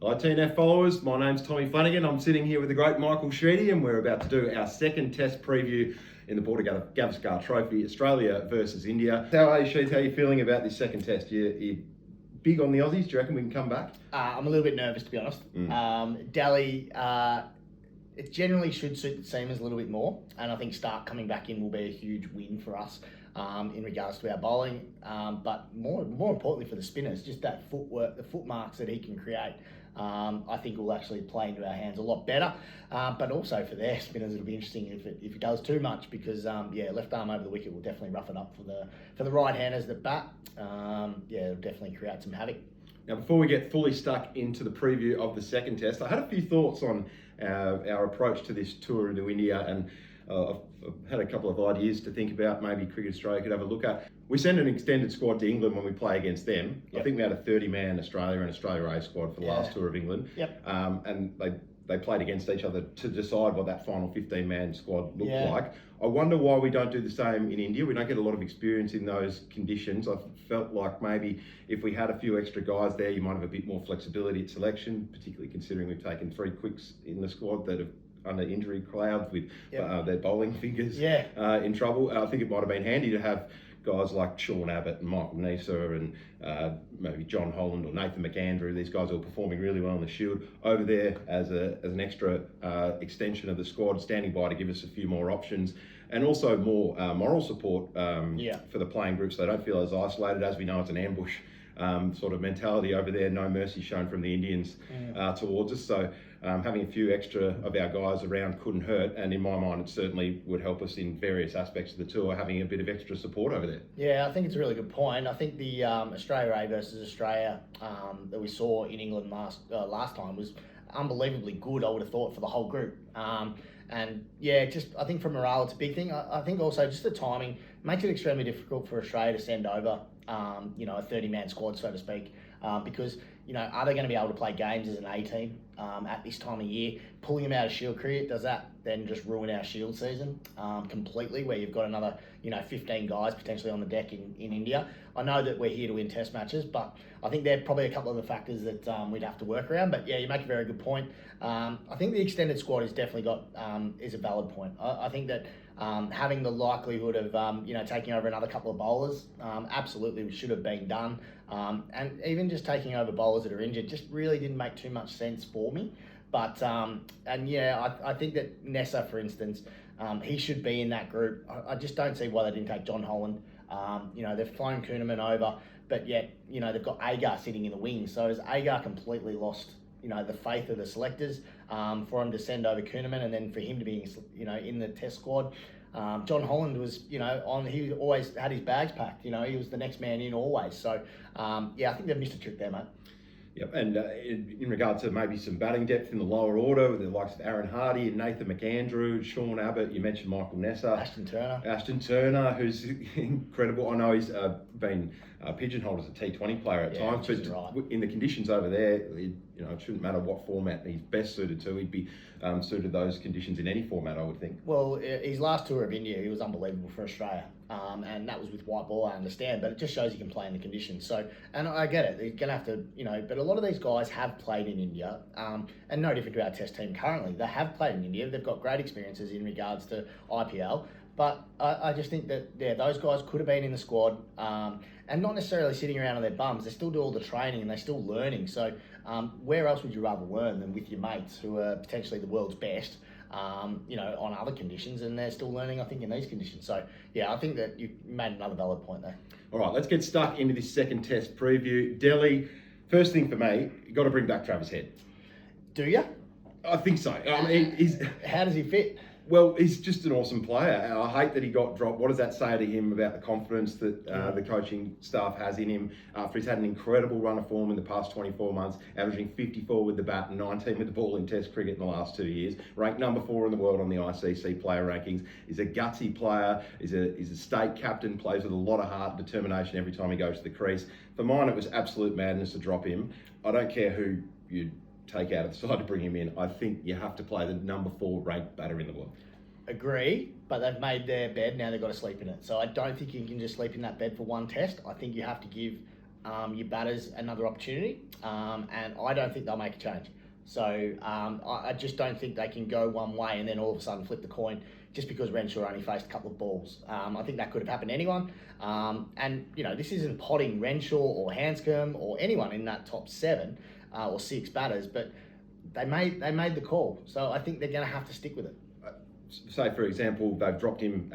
INDvAUS followers, my name's Tommy Flanagan. I'm sitting here with the great Michael Sheedy, and we're about to do our second test preview in the Border-Gavaskar Trophy, Australia versus India. How are you, Sheeds? How are you feeling about this second test? You big on the Aussies? Do you reckon we can come back? I'm a little bit nervous, to be honest. Delhi, it generally should suit the seamers a little bit more, and I think Stark coming back in will be a huge win for us in regards to our bowling, but more importantly for the spinners, just that footwork, the foot marks that he can create. I think will actually play into our hands a lot better, but also for their spinners it'll be interesting if it does too much, because left arm over the wicket will definitely rough it up for the right-handers that bat. It'll definitely create some havoc. Now, before we get fully stuck into the preview of the second test, I had a few thoughts on our approach to this tour into India, and I've had a couple of ideas to think about. Maybe Cricket Australia could have a look at. We send an extended squad to England when we play against them. Yep. I think we had a 30-man Australia and Australia A squad for the last tour of England. Yep. And they played against each other to decide what that final 15-man squad looked like. I wonder why we don't do the same in India. We don't get a lot of experience in those conditions. I felt like maybe if we had a few extra guys there, you might have a bit more flexibility at selection, particularly considering we've taken 3 quicks in the squad that have under injury clouds with their bowling fingers in trouble. I think it might have been handy to have guys like Sean Abbott and Michael Neser and maybe John Holland or Nathan McAndrew, these guys who are performing really well in the Shield, over there as an extra extension of the squad, standing by to give us a few more options, and also more moral support for the playing groups. They don't feel as isolated. As we know, it's an ambush sort of mentality over there, no mercy shown from the Indians towards us. So having a few extra of our guys around couldn't hurt, and in my mind it certainly would help us in various aspects of the tour, having a bit of extra support over there. Yeah, I think it's a really good point. I think the Australia A versus Australia that we saw in England last time was unbelievably good, I would have thought, for the whole group. And just I think for morale it's a big thing. I think also just the timing makes it extremely difficult for Australia to send over a 30-man squad, so to speak, because are they going to be able to play games as an A team at this time of year? Pulling them out of Shield cricket, does that then just ruin our Shield season completely, where you've got another 15 guys potentially on the deck in India? I know that we're here to win test matches, but I think there are probably a couple of the factors that we'd have to work around. But yeah, you make a very good point. I think the extended squad has definitely got is a valid point. I think that having the likelihood of taking over another couple of bowlers absolutely should have been done, and even just taking over bowlers that are injured just really didn't make too much sense for me. But I think that Neser, for instance, he should be in that group. I just don't see why they didn't take John Holland. They've flown Kuhneman over, but yet they've got Agar sitting in the wings. So has Agar completely lost the faith of the selectors for him to send over Kuhneman, and then for him to be in the test squad? John Holland was he always had his bags packed. He was the next man in always. So I think they've missed a trick there, mate. Yep, and in regard to maybe some batting depth in the lower order, with the likes of Aaron Hardy and Nathan McAndrew, Sean Abbott, you mentioned Michael Neser. Ashton Turner, who's incredible. I know he's been pigeonholed as a T20 player at times, but in the conditions over there, it shouldn't matter what format he's best suited to. He'd be suited those conditions in any format, I would think. Well, his last tour of India, he was unbelievable for Australia. And that was with white ball, I understand, but it just shows he can play in the conditions. So, and I get it, he's going to have to, but a lot of these guys have played in India, and no different to our test team currently. They have played in India, they've got great experiences in regards to IPL, but I just think that, those guys could have been in the squad, and not necessarily sitting around on their bums. They still do all the training and they're still learning. So, where else would you rather learn than with your mates who are potentially the world's best? On other conditions, and they're still learning, I think, in these conditions. So, I think that you made another valid point there. All right, let's get stuck into this second test preview. Delhi, first thing for me, you've got to bring back Travis Head. Do you? I think so. How does he fit? Well, he's just an awesome player. I hate that he got dropped. What does that say to him about the confidence that the coaching staff has in him after he's had an incredible run of form in the past 24 months, averaging 54 with the bat and 19 with the ball in Test cricket in the last 2 years, ranked number 4 in the world on the ICC player rankings, is a gutsy player, is a state captain, plays with a lot of heart and determination every time he goes to the crease. For mine, it was absolute madness to drop him. I don't care who you take out of the side to bring him in. I think you have to play the number 4 ranked batter in the world. Agree, but they've made their bed, now they've got to sleep in it. So I don't think you can just sleep in that bed for one test. I think you have to give your batters another opportunity, and I don't think they'll make a change. So I just don't think they can go one way and then all of a sudden flip the coin just because Renshaw only faced a couple of balls. I think that could have happened to anyone. And, this isn't potting Renshaw or Hanscom or anyone in that top 7 or 6 batters, but they made the call. So I think they're going to have to stick with it. Say, for example, they've dropped him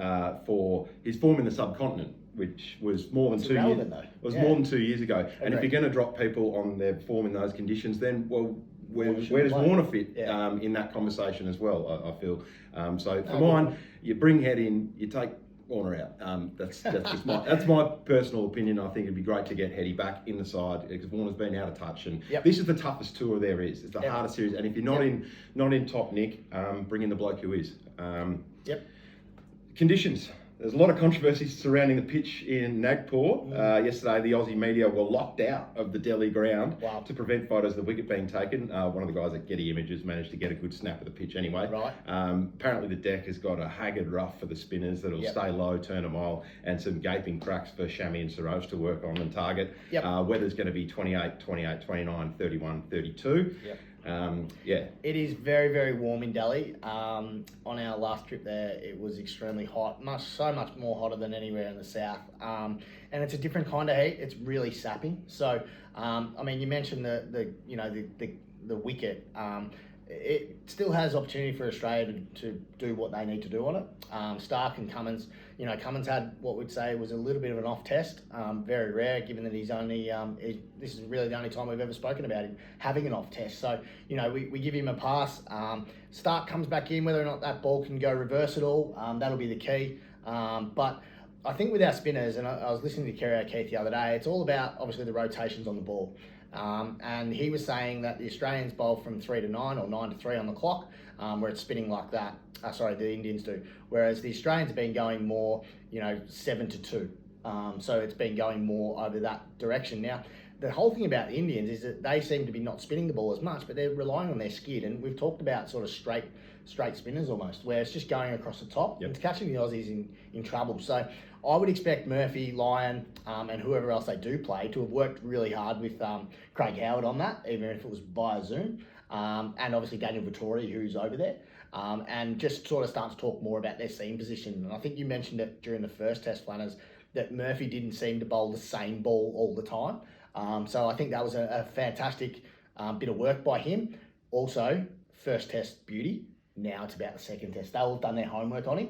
for his form in the subcontinent, which was more than 2 years. More than 2 years ago. And if you're going to drop people on their form in those conditions, then where does Warner fit in that conversation as well? I feel so. For mine, you bring Head in, you take Warner out. That's my personal opinion. I think it'd be great to get Heady back in the side because Warner's been out of touch, and this is the toughest tour there is. It's the hardest series, and if you're not in top nick, bring in the bloke who is. Conditions. There's a lot of controversy surrounding the pitch in Nagpur. Yesterday, the Aussie media were locked out of the Delhi ground to prevent photos of the wicket being taken. One of the guys at Getty Images managed to get a good snap of the pitch anyway. Apparently, the deck has got a haggard rough for the spinners that'll stay low, turn a mile, and some gaping cracks for Shami and Saroj to work on and target. Weather's going to be 28, 28, 29, 31, 32. It is very, very warm in Delhi. On our last trip there, it was extremely hot, so much more hotter than anywhere in the south. And it's a different kind of heat. It's really sapping. So, you mentioned the wicket. It still has opportunity for Australia to do what they need to do on it. Stark and Cummins, Cummins had what we'd say was a little bit of an off test. Very rare, given that he's only, this is really the only time we've ever spoken about him having an off test. So, we give him a pass. Stark comes back in, whether or not that ball can go reverse at all, that'll be the key. But I think with our spinners, and I was listening to Kerry O'Keefe the other day, it's all about obviously the rotations on the ball. And he was saying that the Australians bowl from 3 to 9 or 9 to 3 on the clock, where it's spinning like that. The Indians do. Whereas the Australians have been going more, 7 to 2. So it's been going more over that direction. Now, the whole thing about the Indians is that they seem to be not spinning the ball as much, but they're relying on their skid. And we've talked about sort of straight spinners almost, where it's just going across the top. And it's catching the Aussies in trouble. So I would expect Murphy, Lyon, and whoever else they do play to have worked really hard with Craig Howard on that, even if it was via Zoom. And obviously Daniel Vittori, who's over there. And just sort of start to talk more about their seam position. And I think you mentioned it during the first test, Flanas, that Murphy didn't seem to bowl the same ball all the time. So I think that was a fantastic bit of work by him. Also, first test beauty. Now it's about the second test. They'll have done their homework on him.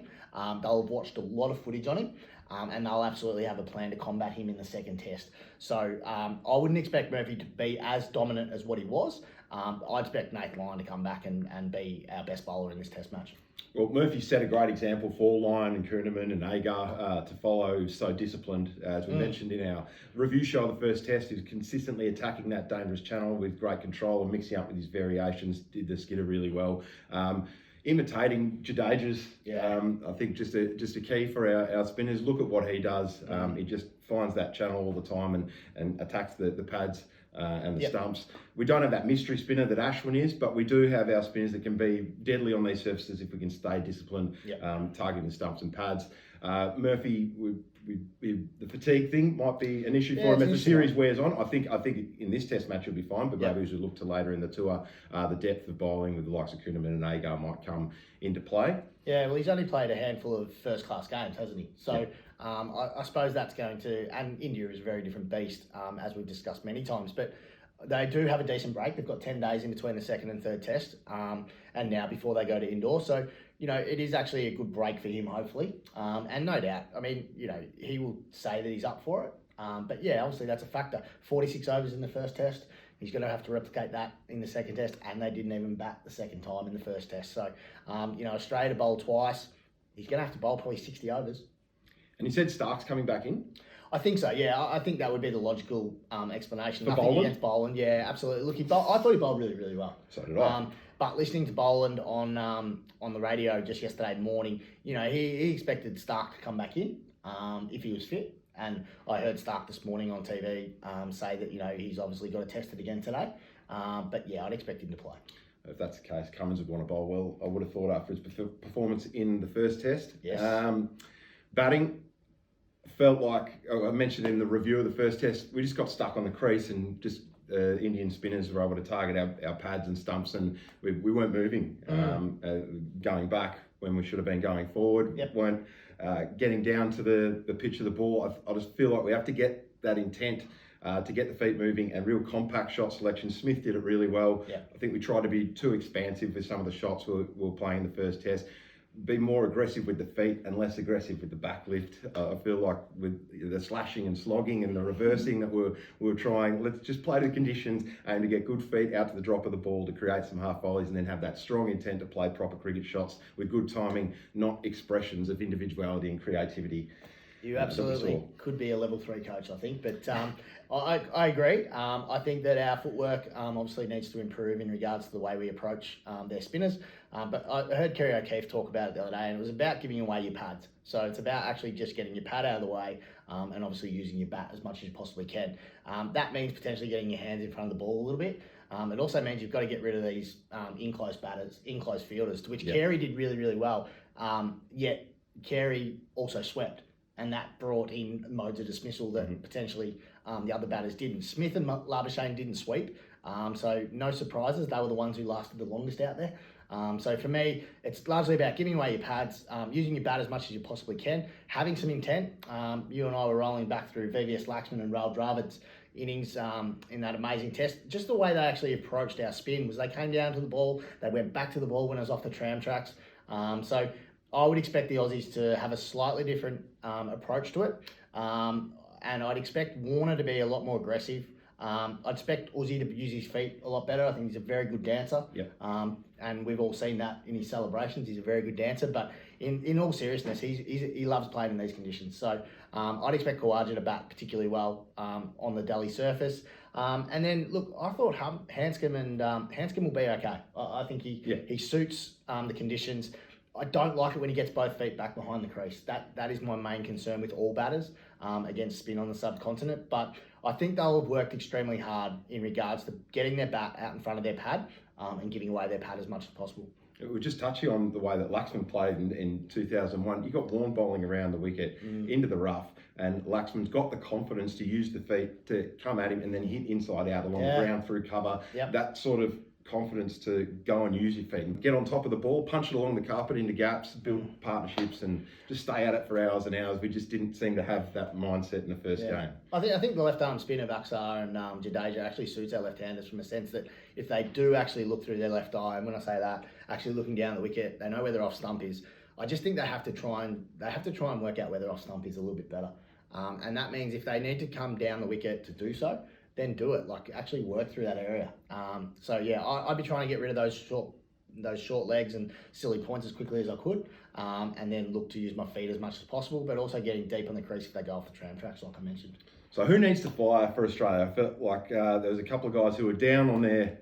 They'll have watched a lot of footage on him. And they'll absolutely have a plan to combat him in the second test. So I wouldn't expect Murphy to be as dominant as what he was. I expect Nathan Lyon to come back and be our best bowler in this test match. Well, Murphy set a great example for Lyon and Kuhnemann and Agar to follow, so disciplined. As we mentioned in our review show of the first test, he was consistently attacking that dangerous channel with great control and mixing up with his variations, did the skidder really well. Imitating Jadeja's, I think just a key for our spinners. Look at what he does. He just finds that channel all the time and attacks the pads and the stumps. We don't have that mystery spinner that Ashwin is, but we do have our spinners that can be deadly on these surfaces if we can stay disciplined, targeting the stumps and pads. Murphy, the fatigue thing might be an issue for him as the series wears on. I think in this test match he'll be fine, but maybe as we look to later in the tour, the depth of bowling with the likes of Kuhnemann and Agar might come into play. Yeah, well, he's only played a handful of first-class games, hasn't he? So I suppose that's going to... And India is a very different beast, as we've discussed many times, but they do have a decent break. They've got 10 days in between the second and third test, and now before they go to indoor. So, it is actually a good break for him, hopefully. And no doubt, he will say that he's up for it. But yeah, obviously that's a factor. 46 overs in the first test. He's going to have to replicate that in the second test, and they didn't even bat the second time in the first test. So, Australia to bowl twice. He's going to have to bowl probably 60 overs. And he said Stark's coming back in? I think so, yeah. I think that would be the logical explanation. For Nothing Boland? against Boland, yeah, absolutely. Look, I thought he bowled really, really well. So did I. But listening to Boland on the radio just yesterday morning, he expected Stark to come back in if he was fit. And I heard Stark this morning on TV say that, he's obviously got to test it again today. But yeah, I'd expect him to play. If that's the case, Cummins would want to bowl well, I would have thought, after his performance in the first test. Yes. Batting, felt like I mentioned in the review of the first test, we just got stuck on the crease and just Indian spinners were able to target our pads and stumps, and we weren't moving going back when we should have been going forward. Yep. Weren't getting down to the pitch of the ball. I just feel like we have to get that intent to get the feet moving and real compact shot selection. Smith did it really well. Yep. I think we tried to be too expansive with some of the shots we were playing in the first test. Be more aggressive with the feet and less aggressive with the back lift. I feel like with the slashing and slogging and the reversing that we were trying, let's just play to the conditions and to get good feet out to the drop of the ball to create some half volleys and then have that strong intent to play proper cricket shots with good timing, not expressions of individuality and creativity. You absolutely could be a level 3 coach, I think, but I agree. I think that our footwork obviously needs to improve in regards to the way we approach their spinners. But I heard Kerry O'Keefe talk about it the other day, and it was about giving away your pads. So it's about actually just getting your pad out of the way and obviously using your bat as much as you possibly can. That means potentially getting your hands in front of the ball a little bit. It also means you've got to get rid of these in-close batters, in-close fielders, to which Kerry did really, really well. Yet Kerry also swept. And that brought in modes of dismissal that potentially the other batters didn't. Smith and Labuschagne didn't sweep, so no surprises. They were the ones who lasted the longest out there. So for me, it's largely about giving away your pads, using your bat as much as you possibly can, having some intent. You and I were rolling back through VVS Laxman and Raul Dravid's innings in that amazing test. Just the way they actually approached our spin was they came down to the ball, they went back to the ball when it was off the tram tracks. So I would expect the Aussies to have a slightly different approach to it. And I'd expect Warner to be a lot more aggressive. I'd expect Uzi to use his feet a lot better. I think he's a very good dancer. Yep. And we've all seen that in his celebrations. He's a very good dancer. But in all seriousness, he loves playing in these conditions. So I'd expect Khawaja to bat particularly well on the Delhi surface. And then, look, I thought Hanscom will be okay. I think he suits the conditions. I don't like it when he gets both feet back behind the crease. That is my main concern with all batters against spin on the subcontinent. But I think they'll have worked extremely hard in regards to getting their bat out in front of their pad and giving away their pad as much as possible. We're just touching on the way that Laxman played in 2001. You got Warne bowling around the wicket into the rough, and Laxman's got the confidence to use the feet to come at him and then hit inside out along the ground through cover. Yep. That sort of confidence to go and use your feet and get on top of the ball, punch it along the carpet into gaps, build partnerships and just stay at it for hours and hours. We just didn't seem to have that mindset in the first game. I think the left arm spin of Aksar and Jadeja actually suits our left-handers from a sense that if they do actually look through their left eye, and when I say that, actually looking down the wicket, they know where their off stump is. I just think they have to try and work out where their off stump is a little bit better. And that means if they need to come down the wicket to do so, then do it. Like actually work through that area. So yeah, I'd be trying to get rid of those short legs and silly points as quickly as I could, and then look to use my feet as much as possible, but also getting deep on the crease if they go off the tram tracks, like I mentioned. So who needs to fire for Australia? I felt like there was a couple of guys who were down on their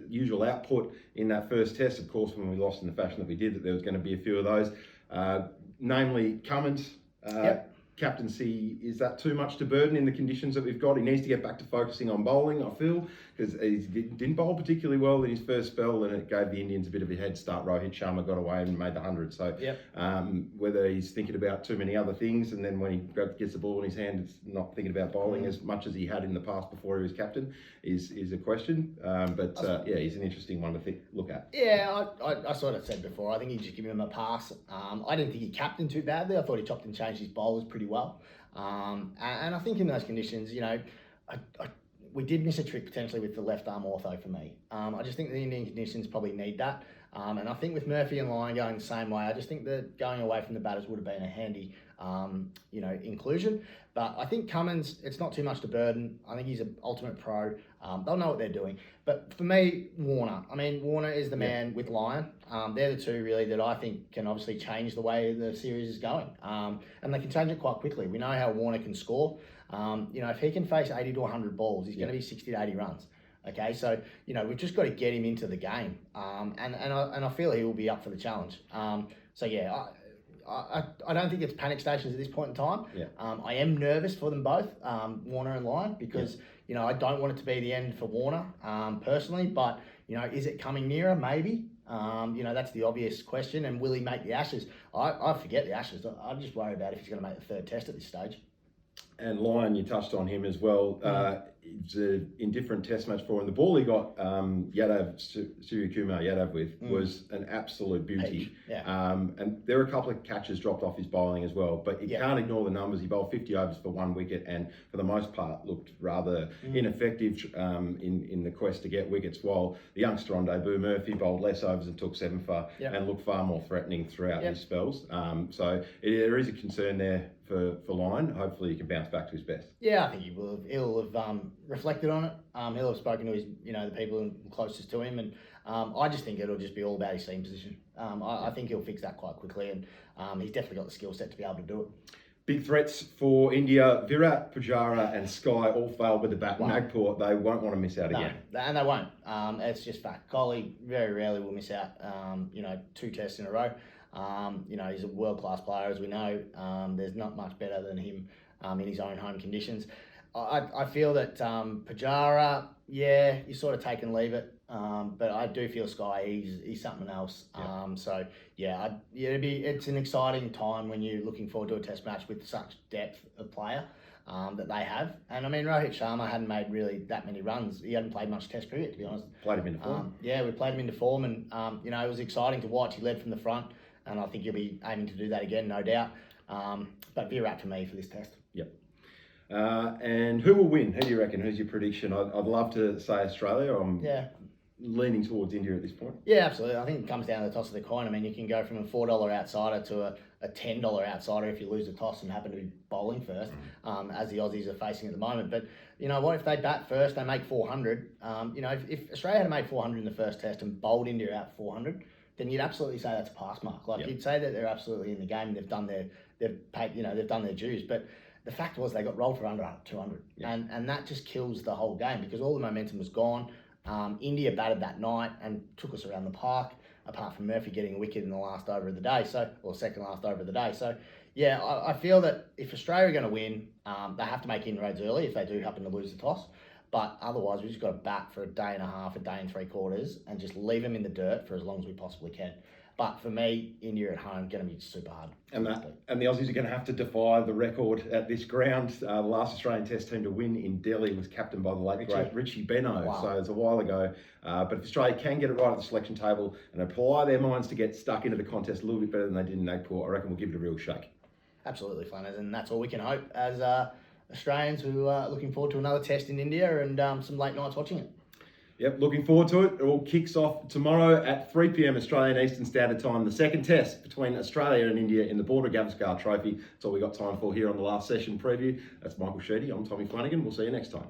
usual output in that first test. Of course, when we lost in the fashion that we did, that there was going to be a few of those, namely Cummins. Captaincy, is that too much to burden in the conditions that we've got? He needs to get back to focusing on bowling, I feel, because he didn't bowl particularly well in his first spell, and it gave the Indians a bit of a head start. Rohit Sharma got away and made the 100. So whether he's thinking about too many other things, and then when he gets the ball in his hand, it's not thinking about bowling as much as he had in the past before he was captain, is a question. But he's an interesting one to look at. Yeah, I sort of said before, I think he's just giving him a pass. I didn't think he captained too badly. I thought he chopped and changed his bowlers pretty well. And I think in those conditions, we did miss a trick potentially with the left arm ortho for me. I just think the Indian conditions probably need that. And I think with Murphy and Lyon going the same way, I just think that going away from the batters would have been a handy, inclusion. But I think Cummins, it's not too much to burden. I think he's an ultimate pro. They'll know what they're doing. But for me, Warner. I mean, Warner is the man with Lyon. They're the two really that I think can obviously change the way the series is going. And they can change it quite quickly. We know how Warner can score. If he can face 80 to 100 balls, he's going to be 60 to 80 runs. Okay, so we've just got to get him into the game, and I feel he will be up for the challenge. I don't think it's panic stations at this point in time. I am nervous for them both, Warner and Lyon, because you know, I don't want it to be the end for Warner, personally, but, you know, is it coming nearer? Maybe. You know, that's the obvious question. And will he make the Ashes? I forget the Ashes. I just worry about if he's going to make the third test at this stage. And Lyon, you touched on him as well. It's an indifferent test match for him. The ball he got Suryakumar Yadav with was an absolute beauty. And there were a couple of catches dropped off his bowling as well. But you can't ignore the numbers. He bowled 50 overs for 1 wicket and for the most part looked rather ineffective in the quest to get wickets, while the youngster on debut, Murphy, bowled less overs and took 7 for and looked far more threatening throughout his spells. There is a concern there for Lyon. Hopefully he can bounce back to his best. Yeah, I think he will. He'll have reflected on it. He'll have spoken to his, you know, the people closest to him, and I just think it'll just be all about his seam position. I think he'll fix that quite quickly, and he's definitely got the skill set to be able to do it. Big threats for India. Virat, Pujara and Sky all failed with the bat. Nagpur, they won't want to miss out again. And they won't. It's just fact. Kohli very rarely will miss out, you know, 2 tests in a row. You know, he's a world-class player, as we know. There's not much better than him in his own home conditions. I feel that Pujara, you sort of take and leave it. But I do feel Sky, he's something else. It's an exciting time when you're looking forward to a test match with such depth of player that they have. And I mean, Rohit Sharma hadn't made really that many runs. He hadn't played much test cricket, to be honest. Played him into form. We played him into form, and you know, it was exciting to watch. He led from the front, and I think he'll be aiming to do that again, no doubt. But Virat for me for this test. And who will win? Who do you reckon? Who's your prediction? I'd love to say Australia. I'm leaning towards India at this point. Yeah, absolutely. I think it comes down to the toss of the coin. I mean, you can go from a $4 outsider to a $10 outsider if you lose the toss and happen to be bowling first, as the Aussies are facing at the moment. But you know what? If they bat first, they make 400. You know, if Australia had made 400 in the first test and bowled India out 400, then you'd absolutely say that's a pass mark. Like you'd say that they're absolutely in the game and they've done their dues. But the fact was they got rolled for under 200, and that just kills the whole game because all the momentum was gone. India batted that night and took us around the park, apart from Murphy getting a wicket in the last over of the day, or second last over of the day. So, yeah, I feel that if Australia are going to win, they have to make inroads early if they do happen to lose the toss. But otherwise, we've just got to bat for a day and a half, a day and 3/4, and just leave them in the dirt for as long as we possibly can. But for me, India at home, going to be super hard. And the Aussies are going to have to defy the record at this ground. The last Australian Test team to win in Delhi was captained by the late great Richie Benaud. Wow. So it's a while ago. But if Australia can get it right at the selection table and apply their minds to get stuck into the contest a little bit better than they did in Nagpur, I reckon we'll give it a real shake. Absolutely, Flanas, and that's all we can hope as Australians who are looking forward to another Test in India and some late nights watching it. Yep, looking forward to it. It all kicks off tomorrow at 3 p.m. Australian Eastern Standard Time. The second test between Australia and India in the Border-Gavaskar Trophy. That's all we got time for here on the Last Session Preview. That's Michael Sheedy. I'm Tommy Flanagan. We'll see you next time.